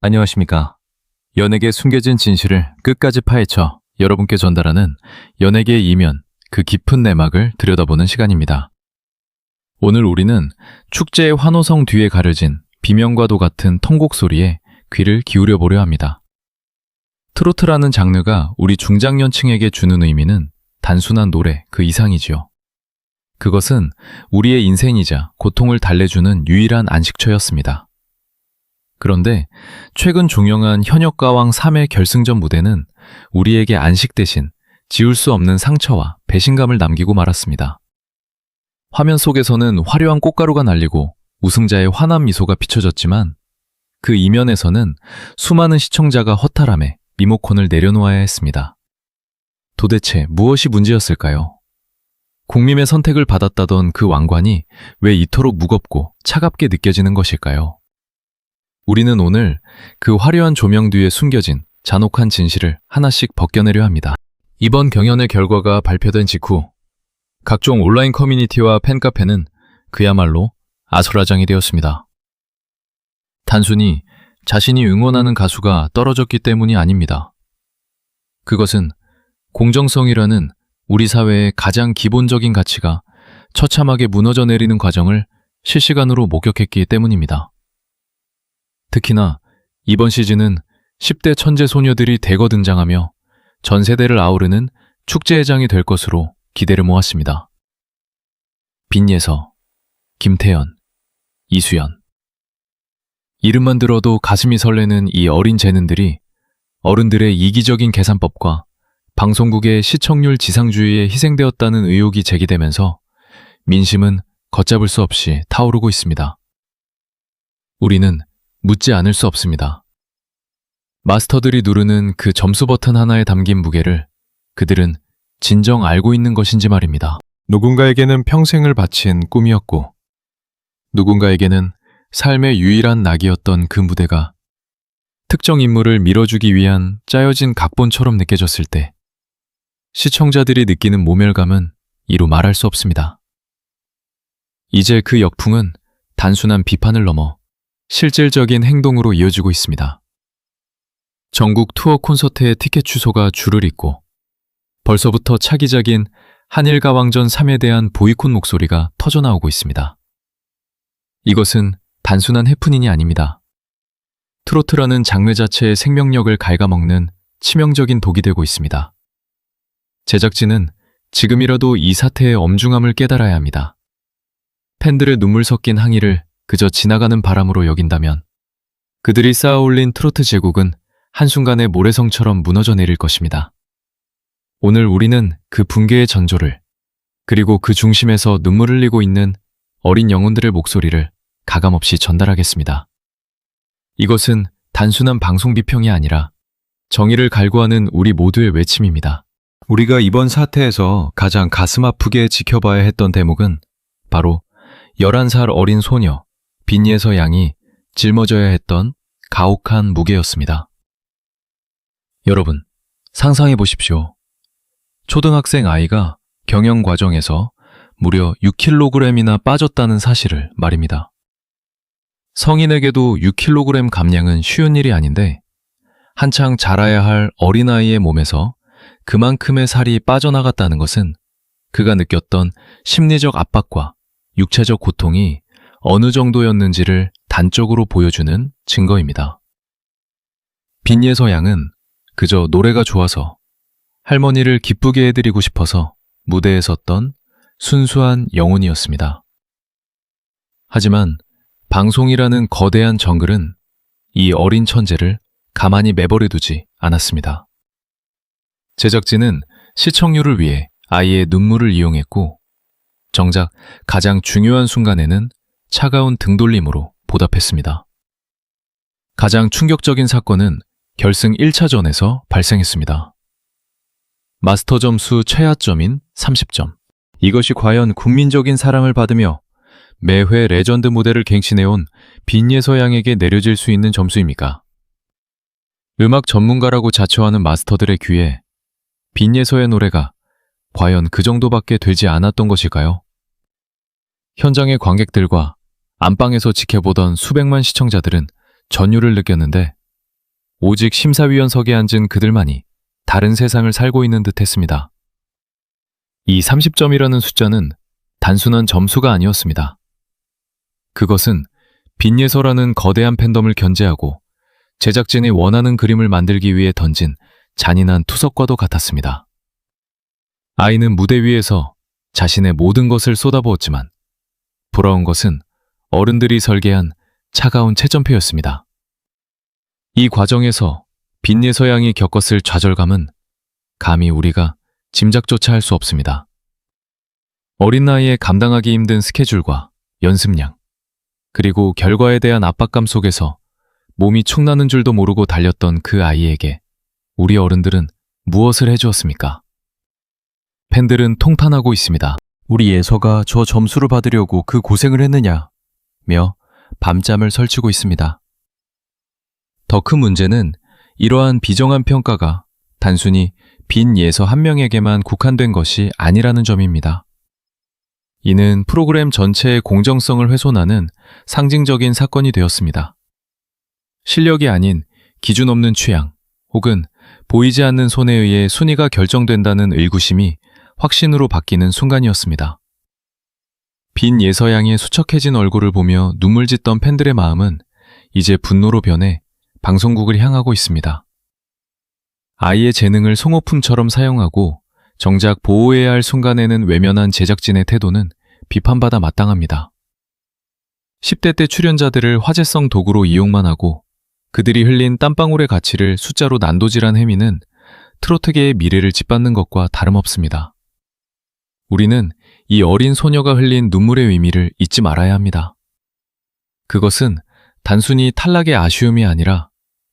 안녕하십니까. 연예계의 숨겨진 진실을 끝까지 파헤쳐 여러분께 전달하는 연예계의 이면, 그 깊은 내막을 들여다보는 시간입니다. 오늘 우리는 축제의 환호성 뒤에 가려진 비명과도 같은 통곡 소리에 귀를 기울여 보려 합니다. 트로트라는 장르가 우리 중장년층에게 주는 의미는 단순한 노래 그 이상이지요. 그것은 우리의 인생이자 고통을 달래주는 유일한 안식처였습니다. 그런데 최근 종영한 현역가왕 3회 결승전 무대는 우리에게 안식 대신 지울 수 없는 상처와 배신감을 남기고 말았습니다. 화면 속에서는 화려한 꽃가루가 날리고 우승자의 환한 미소가 비춰졌지만 그 이면에서는 수많은 시청자가 허탈함에 리모컨을 내려놓아야 했습니다. 도대체 무엇이 문제였을까요? 국민의 선택을 받았다던 그 왕관이 왜 이토록 무겁고 차갑게 느껴지는 것일까요? 우리는 오늘 그 화려한 조명 뒤에 숨겨진 잔혹한 진실을 하나씩 벗겨내려 합니다. 이번 경연의 결과가 발표된 직후 각종 온라인 커뮤니티와 팬카페는 그야말로 아수라장이 되었습니다. 단순히 자신이 응원하는 가수가 떨어졌기 때문이 아닙니다. 그것은 공정성이라는 우리 사회의 가장 기본적인 가치가 처참하게 무너져 내리는 과정을 실시간으로 목격했기 때문입니다. 특히나 이번 시즌은 10대 천재 소녀들이 대거 등장하며 전 세대를 아우르는 축제회장이 될 것으로 기대를 모았습니다. 빈예서, 김태연, 이수연. 이름만 들어도 가슴이 설레는 이 어린 재능들이 어른들의 이기적인 계산법과 방송국의 시청률 지상주의에 희생되었다는 의혹이 제기되면서 민심은 걷잡을 수 없이 타오르고 있습니다. 우리는 묻지 않을 수 없습니다. 마스터들이 누르는 그 점수 버튼 하나에 담긴 무게를 그들은 진정 알고 있는 것인지 말입니다. 누군가에게는 평생을 바친 꿈이었고 누군가에게는 삶의 유일한 낙이었던 그 무대가 특정 인물을 밀어주기 위한 짜여진 각본처럼 느껴졌을 때 시청자들이 느끼는 모멸감은 이루 말할 수 없습니다. 이제 그 역풍은 단순한 비판을 넘어 실질적인 행동으로 이어지고 있습니다. 전국 투어 콘서트의 티켓 취소가 줄을 잇고 벌써부터 차기작인 한일가왕전 3에 대한 보이콧 목소리가 터져나오고 있습니다. 이것은 단순한 해프닝이 아닙니다. 트로트라는 장르 자체의 생명력을 갉아먹는 치명적인 독이 되고 있습니다. 제작진은 지금이라도 이 사태의 엄중함을 깨달아야 합니다. 팬들의 눈물 섞인 항의를 그저 지나가는 바람으로 여긴다면 그들이 쌓아올린 트로트 제국은 한순간에 모래성처럼 무너져 내릴 것입니다. 오늘 우리는 그 붕괴의 전조를 그리고 그 중심에서 눈물 흘리고 있는 어린 영혼들의 목소리를 가감없이 전달하겠습니다. 이것은 단순한 방송 비평이 아니라 정의를 갈구하는 우리 모두의 외침입니다. 우리가 이번 사태에서 가장 가슴 아프게 지켜봐야 했던 대목은 바로 11살 어린 소녀 빈예서 양이 짊어져야 했던 가혹한 무게였습니다. 여러분, 상상해 보십시오. 초등학생 아이가 경영 과정에서 무려 6kg이나 빠졌다는 사실을 말입니다. 성인에게도 6kg 감량은 쉬운 일이 아닌데 한창 자라야 할 어린아이의 몸에서 그만큼의 살이 빠져나갔다는 것은 그가 느꼈던 심리적 압박과 육체적 고통이 어느 정도였는지를 단적으로 보여주는 증거입니다. 빈예서 양은 그저 노래가 좋아서 할머니를 기쁘게 해드리고 싶어서 무대에 섰던 순수한 영혼이었습니다. 하지만 방송이라는 거대한 정글은 이 어린 천재를 가만히 내버려두지 않았습니다. 제작진은 시청률을 위해 아이의 눈물을 이용했고 정작 가장 중요한 순간에는 차가운 등돌림으로 보답했습니다. 가장 충격적인 사건은 결승 1차전에서 발생했습니다. 마스터 점수 최하점인 30점. 이것이 과연 국민적인 사랑을 받으며 매회 레전드 무대를 갱신해온 빈예서 양에게 내려질 수 있는 점수입니까? 음악 전문가라고 자처하는 마스터들의 귀에 빈예서의 노래가 과연 그 정도밖에 되지 않았던 것일까요? 현장의 관객들과 안방에서 지켜보던 수백만 시청자들은 전율을 느꼈는데 오직 심사위원석에 앉은 그들만이 다른 세상을 살고 있는 듯 했습니다. 이 30점이라는 숫자는 단순한 점수가 아니었습니다. 그것은 빈예서라는 거대한 팬덤을 견제하고 제작진이 원하는 그림을 만들기 위해 던진 잔인한 투석과도 같았습니다. 아이는 무대 위에서 자신의 모든 것을 쏟아부었지만 돌아온 것은 어른들이 설계한 차가운 채점표였습니다. 이 과정에서 빈예서 양이 겪었을 좌절감은 감히 우리가 짐작조차 할 수 없습니다. 어린 나이에 감당하기 힘든 스케줄과 연습량, 그리고 결과에 대한 압박감 속에서 몸이 축나는 줄도 모르고 달렸던 그 아이에게 우리 어른들은 무엇을 해주었습니까? 팬들은 통탄하고 있습니다. 우리 예서가 저 점수를 받으려고 그 고생을 했느냐? 며 밤잠을 설치고 있습니다. 더 큰 문제는 이러한 비정한 평가가 단순히 빈 예서 한 명에게만 국한된 것이 아니라는 점입니다. 이는 프로그램 전체의 공정성을 훼손하는 상징적인 사건이 되었습니다. 실력이 아닌 기준 없는 취향 혹은 보이지 않는 손에 의해 순위가 결정된다는 의구심이 확신으로 바뀌는 순간이었습니다. 빈 예서양의 수척해진 얼굴을 보며 눈물 짓던 팬들의 마음은 이제 분노로 변해 방송국을 향하고 있습니다. 아이의 재능을 송호품처럼 사용하고 정작 보호해야 할 순간에는 외면한 제작진의 태도는 비판받아 마땅합니다. 10대 때 출연자들을 화제성 도구로 이용만 하고 그들이 흘린 땀방울의 가치를 숫자로 난도질한 행위는 트로트계의 미래를 짓밟는 것과 다름없습니다. 우리는 이 어린 소녀가 흘린 눈물의 의미를 잊지 말아야 합니다. 그것은 단순히 탈락의 아쉬움이 아니라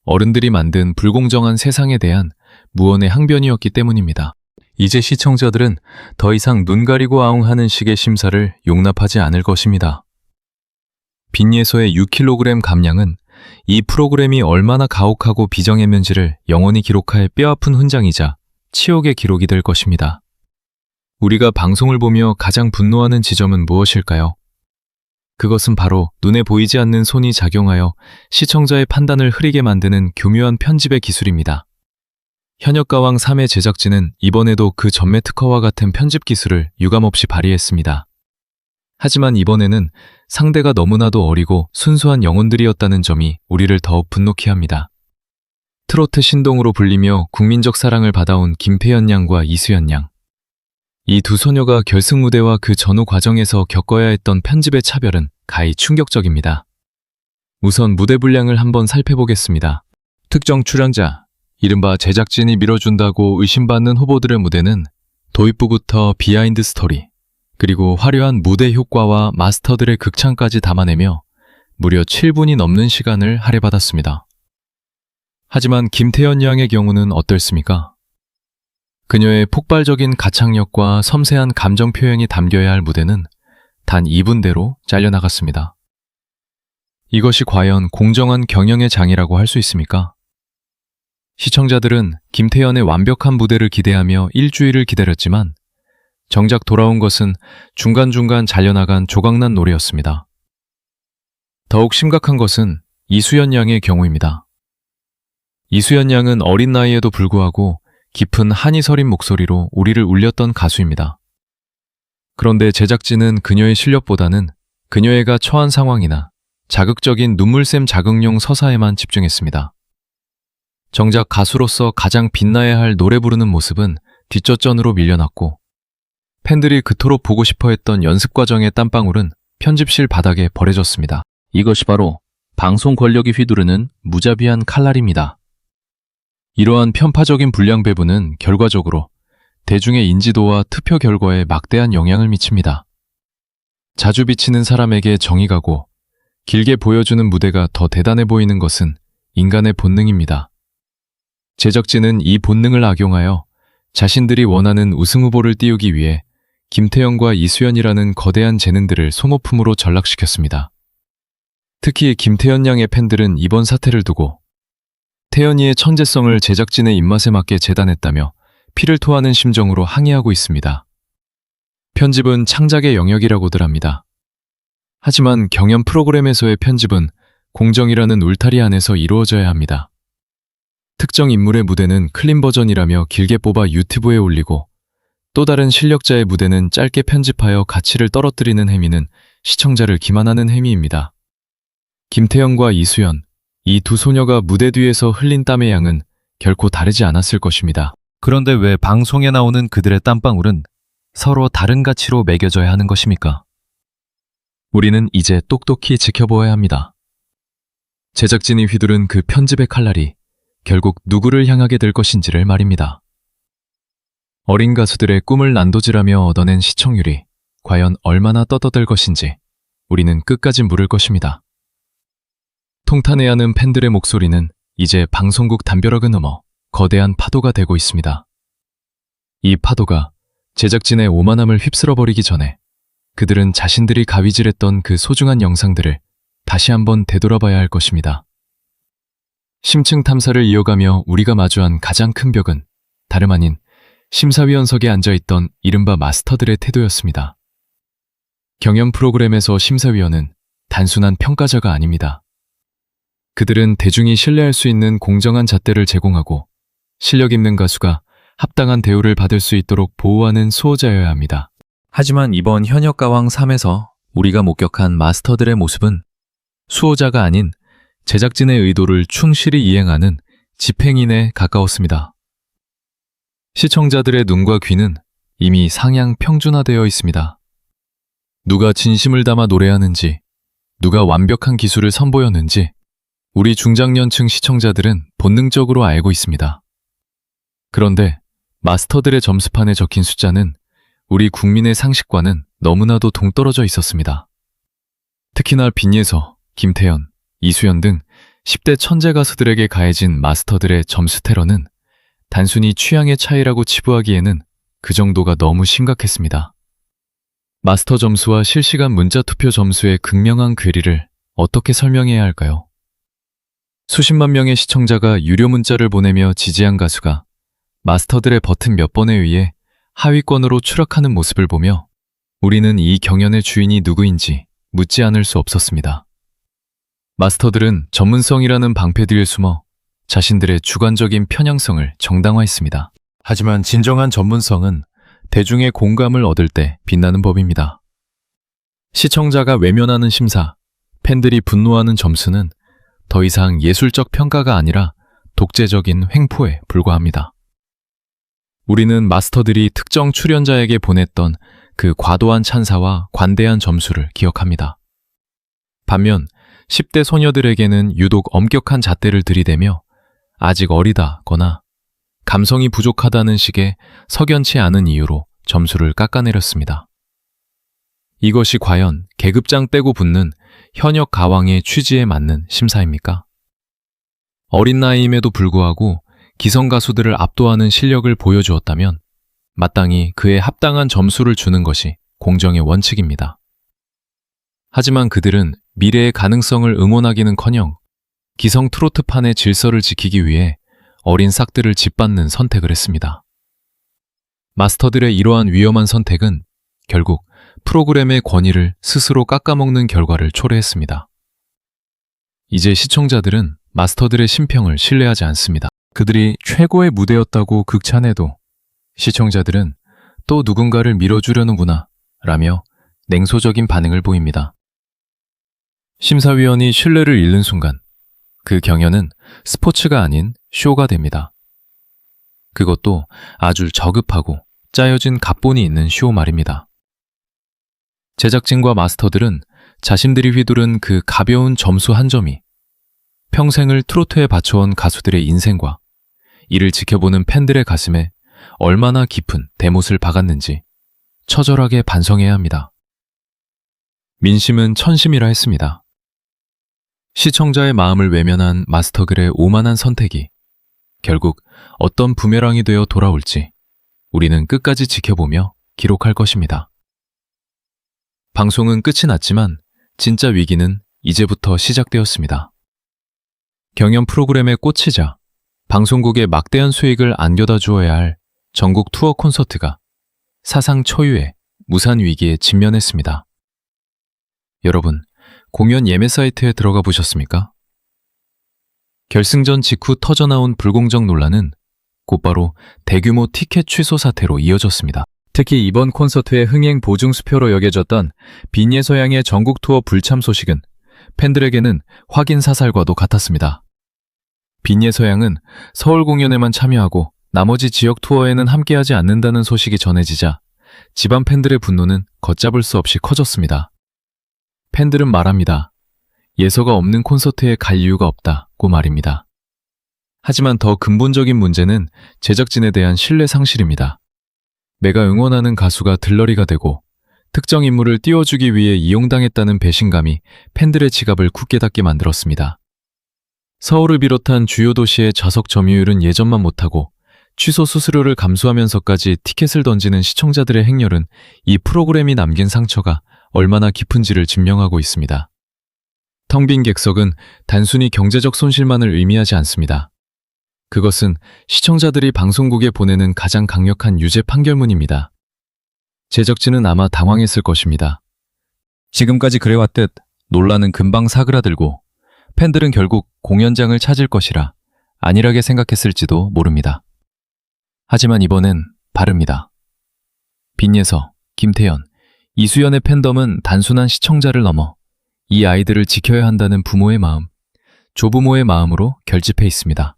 어른들이 만든 불공정한 세상에 대한 무언의 항변이었기 때문입니다. 이제 시청자들은 더 이상 눈 가리고 아웅하는 식의 심사를 용납하지 않을 것입니다. 빈예서의 6kg 감량은 이 프로그램이 얼마나 가혹하고 비정했는지를 영원히 기록할 뼈아픈 훈장이자 치욕의 기록이 될 것입니다. 우리가 방송을 보며 가장 분노하는 지점은 무엇일까요? 그것은 바로 눈에 보이지 않는 손이 작용하여 시청자의 판단을 흐리게 만드는 교묘한 편집의 기술입니다. 현역가왕 3의 제작진은 이번에도 그 전매 특허와 같은 편집 기술을 유감없이 발휘했습니다. 하지만 이번에는 상대가 너무나도 어리고 순수한 영혼들이었다는 점이 우리를 더욱 분노케 합니다. 트로트 신동으로 불리며 국민적 사랑을 받아온 김태연 양과 이수연 양. 이 두 소녀가 결승 무대와 그 전후 과정에서 겪어야 했던 편집의 차별은 가히 충격적입니다. 우선 무대 분량을 한번 살펴보겠습니다. 특정 출연자, 이른바 제작진이 밀어준다고 의심받는 후보들의 무대는 도입부부터 비하인드 스토리, 그리고 화려한 무대 효과와 마스터들의 극찬까지 담아내며 무려 7분이 넘는 시간을 할애받았습니다. 하지만 김태연 양의 경우는 어떻습니까? 그녀의 폭발적인 가창력과 섬세한 감정 표현이 담겨야 할 무대는 단 2분대로 잘려나갔습니다. 이것이 과연 공정한 경영의 장이라고 할 수 있습니까? 시청자들은 김태연의 완벽한 무대를 기대하며 일주일을 기다렸지만 정작 돌아온 것은 중간중간 잘려나간 조각난 노래였습니다. 더욱 심각한 것은 이수연 양의 경우입니다. 이수연 양은 어린 나이에도 불구하고 깊은 한이 서린 목소리로 우리를 울렸던 가수입니다. 그런데 제작진은 그녀의 실력보다는 그녀가 처한 상황이나 자극적인 눈물샘 자극용 서사에만 집중했습니다. 정작 가수로서 가장 빛나야 할 노래 부르는 모습은 뒷젖전으로 밀려났고 팬들이 그토록 보고 싶어 했던 연습 과정의 땀방울은 편집실 바닥에 버려졌습니다. 이것이 바로 방송 권력이 휘두르는 무자비한 칼날입니다. 이러한 편파적인 분량 배분은 결과적으로 대중의 인지도와 투표 결과에 막대한 영향을 미칩니다. 자주 비치는 사람에게 정이 가고 길게 보여주는 무대가 더 대단해 보이는 것은 인간의 본능입니다. 제작진은 이 본능을 악용하여 자신들이 원하는 우승 후보를 띄우기 위해 김태연과 이수연이라는 거대한 재능들을 소모품으로 전락시켰습니다. 특히 김태연 양의 팬들은 이번 사태를 두고 태연이의 천재성을 제작진의 입맛에 맞게 재단했다며 피를 토하는 심정으로 항의하고 있습니다. 편집은 창작의 영역이라고들 합니다. 하지만 경연 프로그램에서의 편집은 공정이라는 울타리 안에서 이루어져야 합니다. 특정 인물의 무대는 클린 버전이라며 길게 뽑아 유튜브에 올리고 또 다른 실력자의 무대는 짧게 편집하여 가치를 떨어뜨리는 행위는 시청자를 기만하는 행위입니다. 김태형과 이수연, 이 두 소녀가 무대 뒤에서 흘린 땀의 양은 결코 다르지 않았을 것입니다. 그런데 왜 방송에 나오는 그들의 땀방울은 서로 다른 가치로 매겨져야 하는 것입니까? 우리는 이제 똑똑히 지켜보아야 합니다. 제작진이 휘두른 그 편집의 칼날이 결국 누구를 향하게 될 것인지를 말입니다. 어린 가수들의 꿈을 난도질하며 얻어낸 시청률이 과연 얼마나 떠더될 것인지 우리는 끝까지 물을 것입니다. 통탄해야 하는 팬들의 목소리는 이제 방송국 담벼락을 넘어 거대한 파도가 되고 있습니다. 이 파도가 제작진의 오만함을 휩쓸어버리기 전에 그들은 자신들이 가위질했던 그 소중한 영상들을 다시 한번 되돌아봐야 할 것입니다. 심층 탐사를 이어가며 우리가 마주한 가장 큰 벽은 다름 아닌 심사위원석에 앉아있던 이른바 마스터들의 태도였습니다. 경연 프로그램에서 심사위원은 단순한 평가자가 아닙니다. 그들은 대중이 신뢰할 수 있는 공정한 잣대를 제공하고 실력 있는 가수가 합당한 대우를 받을 수 있도록 보호하는 수호자여야 합니다. 하지만 이번 현역가왕 3에서 우리가 목격한 마스터들의 모습은 수호자가 아닌 제작진의 의도를 충실히 이행하는 집행인에 가까웠습니다. 시청자들의 눈과 귀는 이미 상향 평준화되어 있습니다. 누가 진심을 담아 노래하는지, 누가 완벽한 기술을 선보였는지 우리 중장년층 시청자들은 본능적으로 알고 있습니다. 그런데 마스터들의 점수판에 적힌 숫자는 우리 국민의 상식과는 너무나도 동떨어져 있었습니다. 특히나 빈예서, 김태현, 이수연 등 10대 천재 가수들에게 가해진 마스터들의 점수 테러는 단순히 취향의 차이라고 치부하기에는 그 정도가 너무 심각했습니다. 마스터 점수와 실시간 문자 투표 점수의 극명한 괴리를 어떻게 설명해야 할까요? 수십만 명의 시청자가 유료 문자를 보내며 지지한 가수가 마스터들의 버튼 몇 번에 의해 하위권으로 추락하는 모습을 보며 우리는 이 경연의 주인이 누구인지 묻지 않을 수 없었습니다. 마스터들은 전문성이라는 방패 뒤에 숨어 자신들의 주관적인 편향성을 정당화했습니다. 하지만 진정한 전문성은 대중의 공감을 얻을 때 빛나는 법입니다. 시청자가 외면하는 심사, 팬들이 분노하는 점수는 더 이상 예술적 평가가 아니라 독재적인 횡포에 불과합니다. 우리는 마스터들이 특정 출연자에게 보냈던 그 과도한 찬사와 관대한 점수를 기억합니다. 반면 10대 소녀들에게는 유독 엄격한 잣대를 들이대며 아직 어리다거나 감성이 부족하다는 식의 석연치 않은 이유로 점수를 깎아내렸습니다. 이것이 과연 계급장 떼고 붙는 현역 가왕의 취지에 맞는 심사입니까? 어린 나이임에도 불구하고 기성 가수들을 압도하는 실력을 보여주었다면 마땅히 그에 합당한 점수를 주는 것이 공정의 원칙입니다. 하지만 그들은 미래의 가능성을 응원하기는커녕 기성 트로트판의 질서를 지키기 위해 어린 싹들을 짓밟는 선택을 했습니다. 마스터들의 이러한 위험한 선택은 결국 프로그램의 권위를 스스로 깎아먹는 결과를 초래했습니다. 이제 시청자들은 마스터들의 심평을 신뢰하지 않습니다. 그들이 최고의 무대였다고 극찬해도 시청자들은 또 누군가를 밀어주려는구나 라며 냉소적인 반응을 보입니다. 심사위원이 신뢰를 잃는 순간 그 경연은 스포츠가 아닌 쇼가 됩니다. 그것도 아주 저급하고 짜여진 각본이 있는 쇼 말입니다. 제작진과 마스터들은 자신들이 휘두른 그 가벼운 점수 한 점이 평생을 트로트에 바쳐온 가수들의 인생과 이를 지켜보는 팬들의 가슴에 얼마나 깊은 대못을 박았는지 처절하게 반성해야 합니다. 민심은 천심이라 했습니다. 시청자의 마음을 외면한 마스터들의 오만한 선택이 결국 어떤 부메랑이 되어 돌아올지 우리는 끝까지 지켜보며 기록할 것입니다. 방송은 끝이 났지만 진짜 위기는 이제부터 시작되었습니다. 경연 프로그램의 꽃이자 방송국에 막대한 수익을 안겨다 주어야 할 전국 투어 콘서트가 사상 초유의 무산 위기에 직면했습니다. 여러분, 공연 예매 사이트에 들어가 보셨습니까? 결승전 직후 터져나온 불공정 논란은 곧바로 대규모 티켓 취소 사태로 이어졌습니다. 특히 이번 콘서트의 흥행 보증수표로 여겨졌던 빈예서양의 전국 투어 불참 소식은 팬들에게는 확인 사살과도 같았습니다. 빈예서양은 서울 공연에만 참여하고 나머지 지역 투어에는 함께하지 않는다는 소식이 전해지자 집안 팬들의 분노는 걷잡을 수 없이 커졌습니다. 팬들은 말합니다. 예서가 없는 콘서트에 갈 이유가 없다고 말입니다. 하지만 더 근본적인 문제는 제작진에 대한 신뢰 상실입니다. 내가 응원하는 가수가 들러리가 되고 특정 인물을 띄워주기 위해 이용당했다는 배신감이 팬들의 지갑을 굳게 닫게 만들었습니다. 서울을 비롯한 주요 도시의 좌석 점유율은 예전만 못하고 취소 수수료를 감수하면서까지 티켓을 던지는 시청자들의 행렬은 이 프로그램이 남긴 상처가 얼마나 깊은지를 증명하고 있습니다. 텅 빈 객석은 단순히 경제적 손실만을 의미하지 않습니다. 그것은 시청자들이 방송국에 보내는 가장 강력한 유죄 판결문입니다. 제작진은 아마 당황했을 것입니다. 지금까지 그래왔듯 논란은 금방 사그라들고 팬들은 결국 공연장을 찾을 것이라 안일하게 생각했을지도 모릅니다. 하지만 이번엔 다릅니다. 빈예서, 김태연, 이수연의 팬덤은 단순한 시청자를 넘어 이 아이들을 지켜야 한다는 부모의 마음, 조부모의 마음으로 결집해 있습니다.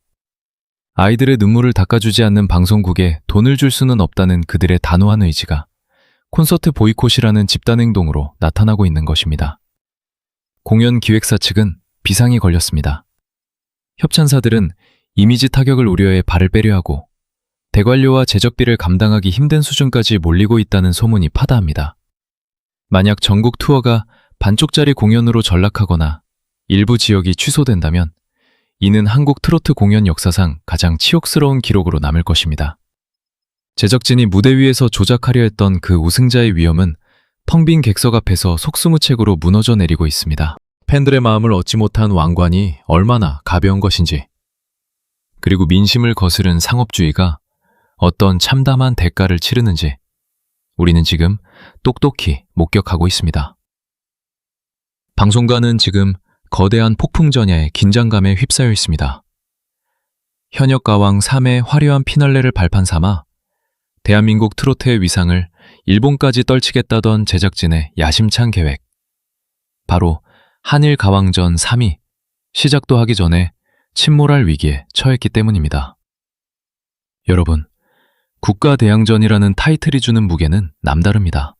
아이들의 눈물을 닦아주지 않는 방송국에 돈을 줄 수는 없다는 그들의 단호한 의지가 콘서트 보이콧이라는 집단행동으로 나타나고 있는 것입니다. 공연 기획사 측은 비상이 걸렸습니다. 협찬사들은 이미지 타격을 우려해 발을 빼려 하고 대관료와 제작비를 감당하기 힘든 수준까지 몰리고 있다는 소문이 파다합니다. 만약 전국 투어가 반쪽짜리 공연으로 전락하거나 일부 지역이 취소된다면 이는 한국 트로트 공연 역사상 가장 치욕스러운 기록으로 남을 것입니다. 제작진이 무대 위에서 조작하려 했던 그 우승자의 위엄은 텅 빈 객석 앞에서 속수무책으로 무너져 내리고 있습니다. 팬들의 마음을 얻지 못한 왕관이 얼마나 가벼운 것인지, 그리고 민심을 거스른 상업주의가 어떤 참담한 대가를 치르는지 우리는 지금 똑똑히 목격하고 있습니다. 방송가는 지금 거대한 폭풍전야의 긴장감에 휩싸여 있습니다. 현역가왕 3의 화려한 피날레를 발판 삼아 대한민국 트로트의 위상을 일본까지 떨치겠다던 제작진의 야심찬 계획. 바로 한일 가왕전 3이 시작도 하기 전에 침몰할 위기에 처했기 때문입니다. 여러분, 국가대항전이라는 타이틀이 주는 무게는 남다릅니다.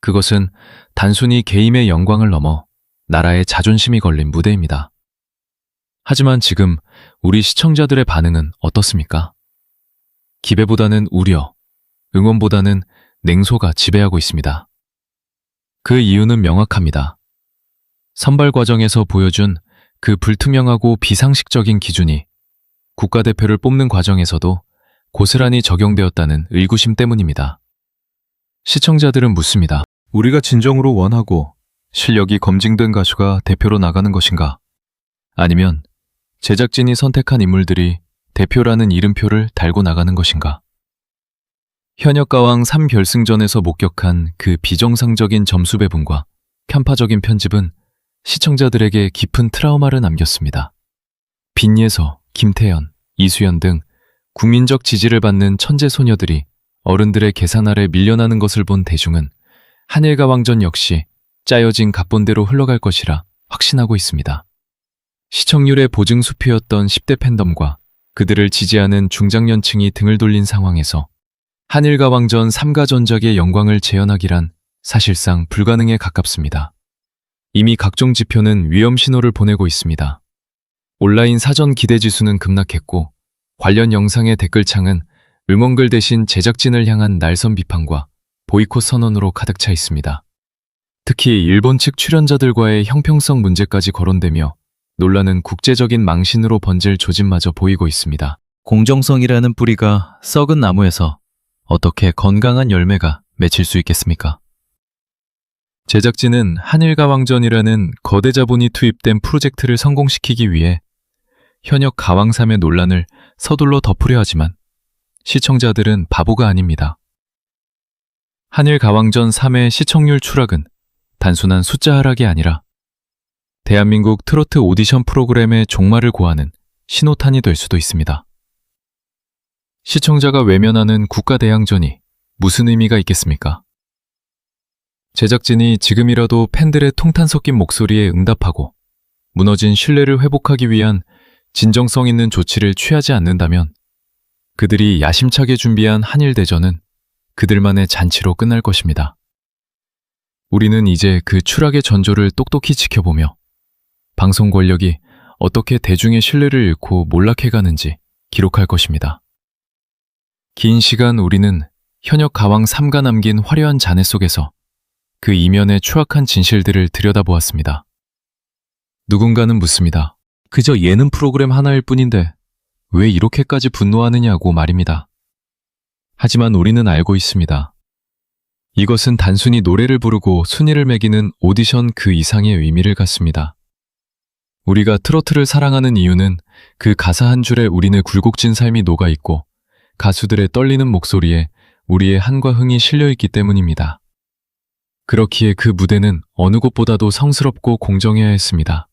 그것은 단순히 개인의 영광을 넘어 나라의 자존심이 걸린 무대입니다. 하지만 지금 우리 시청자들의 반응은 어떻습니까? 기대보다는 우려, 응원보다는 냉소가 지배하고 있습니다. 그 이유는 명확합니다. 선발 과정에서 보여준 그 불투명하고 비상식적인 기준이 국가대표를 뽑는 과정에서도 고스란히 적용되었다는 의구심 때문입니다. 시청자들은 묻습니다. 우리가 진정으로 원하고 실력이 검증된 가수가 대표로 나가는 것인가? 아니면 제작진이 선택한 인물들이 대표라는 이름표를 달고 나가는 것인가? 현역가왕 3결승전에서 목격한 그 비정상적인 점수 배분과 편파적인 편집은 시청자들에게 깊은 트라우마를 남겼습니다. 빈예서, 김태연, 이수연 등 국민적 지지를 받는 천재 소녀들이 어른들의 계산 아래 밀려나는 것을 본 대중은 한일가왕전 역시 짜여진 각본대로 흘러갈 것이라 확신하고 있습니다. 시청률의 보증수표였던 10대 팬덤과 그들을 지지하는 중장년층이 등을 돌린 상황에서 한일가왕전 3가 전작의 영광을 재현하기란 사실상 불가능에 가깝습니다. 이미 각종 지표는 위험 신호를 보내고 있습니다. 온라인 사전 기대 지수는 급락했고 관련 영상의 댓글창은 응원글 대신 제작진을 향한 날선 비판과 보이콧 선언으로 가득 차 있습니다. 특히 일본 측 출연자들과의 형평성 문제까지 거론되며 논란은 국제적인 망신으로 번질 조짐마저 보이고 있습니다. 공정성이라는 뿌리가 썩은 나무에서 어떻게 건강한 열매가 맺힐 수 있겠습니까? 제작진은 한일가왕전이라는 거대 자본이 투입된 프로젝트를 성공시키기 위해 현역 가왕3의 논란을 서둘러 덮으려 하지만 시청자들은 바보가 아닙니다. 한일가왕전 3의 시청률 추락은 단순한 숫자 하락이 아니라 대한민국 트로트 오디션 프로그램의 종말을 고하는 신호탄이 될 수도 있습니다. 시청자가 외면하는 국가대항전이 무슨 의미가 있겠습니까? 제작진이 지금이라도 팬들의 통탄 섞인 목소리에 응답하고 무너진 신뢰를 회복하기 위한 진정성 있는 조치를 취하지 않는다면 그들이 야심차게 준비한 한일대전은 그들만의 잔치로 끝날 것입니다. 우리는 이제 그 추락의 전조를 똑똑히 지켜보며 방송 권력이 어떻게 대중의 신뢰를 잃고 몰락해가는지 기록할 것입니다. 긴 시간 우리는 현역 가왕 3가 남긴 화려한 잔해 속에서 그 이면의 추악한 진실들을 들여다보았습니다. 누군가는 묻습니다. 그저 예능 프로그램 하나일 뿐인데 왜 이렇게까지 분노하느냐고 말입니다. 하지만 우리는 알고 있습니다. 이것은 단순히 노래를 부르고 순위를 매기는 오디션 그 이상의 의미를 갖습니다. 우리가 트로트를 사랑하는 이유는 그 가사 한 줄에 우리는 굴곡진 삶이 녹아있고 가수들의 떨리는 목소리에 우리의 한과 흥이 실려있기 때문입니다. 그렇기에 그 무대는 어느 곳보다도 성스럽고 공정해야 했습니다.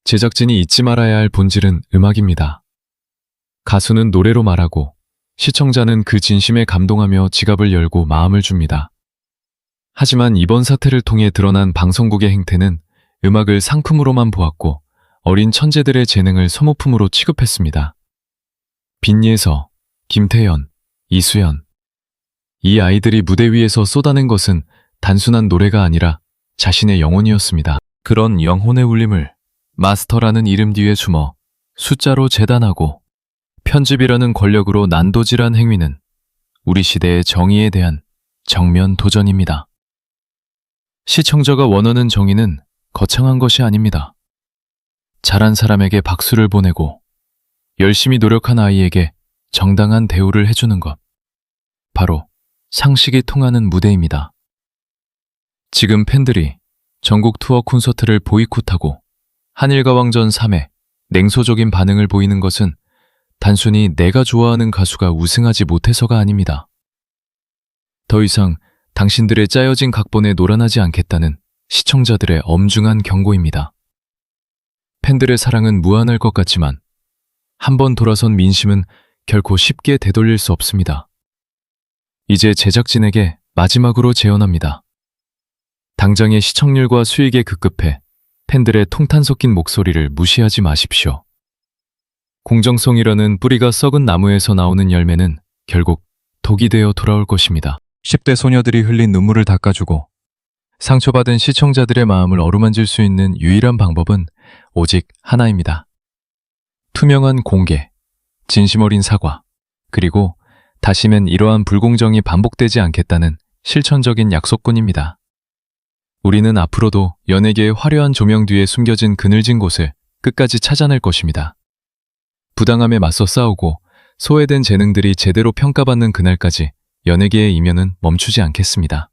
제작진이 잊지 말아야 할 본질은 음악입니다. 가수는 노래로 말하고 시청자는 그 진심에 감동하며 지갑을 열고 마음을 줍니다. 하지만 이번 사태를 통해 드러난 방송국의 행태는 음악을 상품으로만 보았고 어린 천재들의 재능을 소모품으로 취급했습니다. 빈예서, 김태연, 이수연. 이 아이들이 무대 위에서 쏟아낸 것은 단순한 노래가 아니라 자신의 영혼이었습니다. 그런 영혼의 울림을 마스터라는 이름 뒤에 숨어 숫자로 재단하고 편집이라는 권력으로 난도질한 행위는 우리 시대의 정의에 대한 정면 도전입니다. 시청자가 원하는 정의는 거창한 것이 아닙니다. 잘한 사람에게 박수를 보내고 열심히 노력한 아이에게 정당한 대우를 해주는 것. 바로 상식이 통하는 무대입니다. 지금 팬들이 전국 투어 콘서트를 보이콧하고 한일가왕전 3회 냉소적인 반응을 보이는 것은 단순히 내가 좋아하는 가수가 우승하지 못해서가 아닙니다. 더 이상 당신들의 짜여진 각본에 노란하지 않겠다는 시청자들의 엄중한 경고입니다. 팬들의 사랑은 무한할 것 같지만 한번 돌아선 민심은 결코 쉽게 되돌릴 수 없습니다. 이제 제작진에게 마지막으로 제언합니다. 당장의 시청률과 수익에 급급해 팬들의 통탄 섞인 목소리를 무시하지 마십시오. 공정성이라는 뿌리가 썩은 나무에서 나오는 열매는 결국 독이 되어 돌아올 것입니다. 10대 소녀들이 흘린 눈물을 닦아주고 상처받은 시청자들의 마음을 어루만질 수 있는 유일한 방법은 오직 하나입니다. 투명한 공개, 진심 어린 사과, 그리고 다시는 이러한 불공정이 반복되지 않겠다는 실천적인 약속뿐입니다. 우리는 앞으로도 연예계의 화려한 조명 뒤에 숨겨진 그늘진 곳을 끝까지 찾아낼 것입니다. 부당함에 맞서 싸우고 소외된 재능들이 제대로 평가받는 그날까지 연예계의 이면은 멈추지 않겠습니다.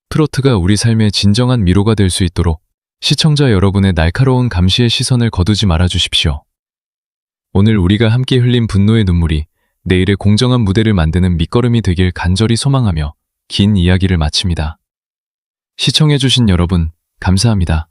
트로트가 우리 삶의 진정한 미로가 될 수 있도록 시청자 여러분의 날카로운 감시의 시선을 거두지 말아주십시오. 오늘 우리가 함께 흘린 분노의 눈물이 내일의 공정한 무대를 만드는 밑거름이 되길 간절히 소망하며 긴 이야기를 마칩니다. 시청해주신 여러분, 감사합니다.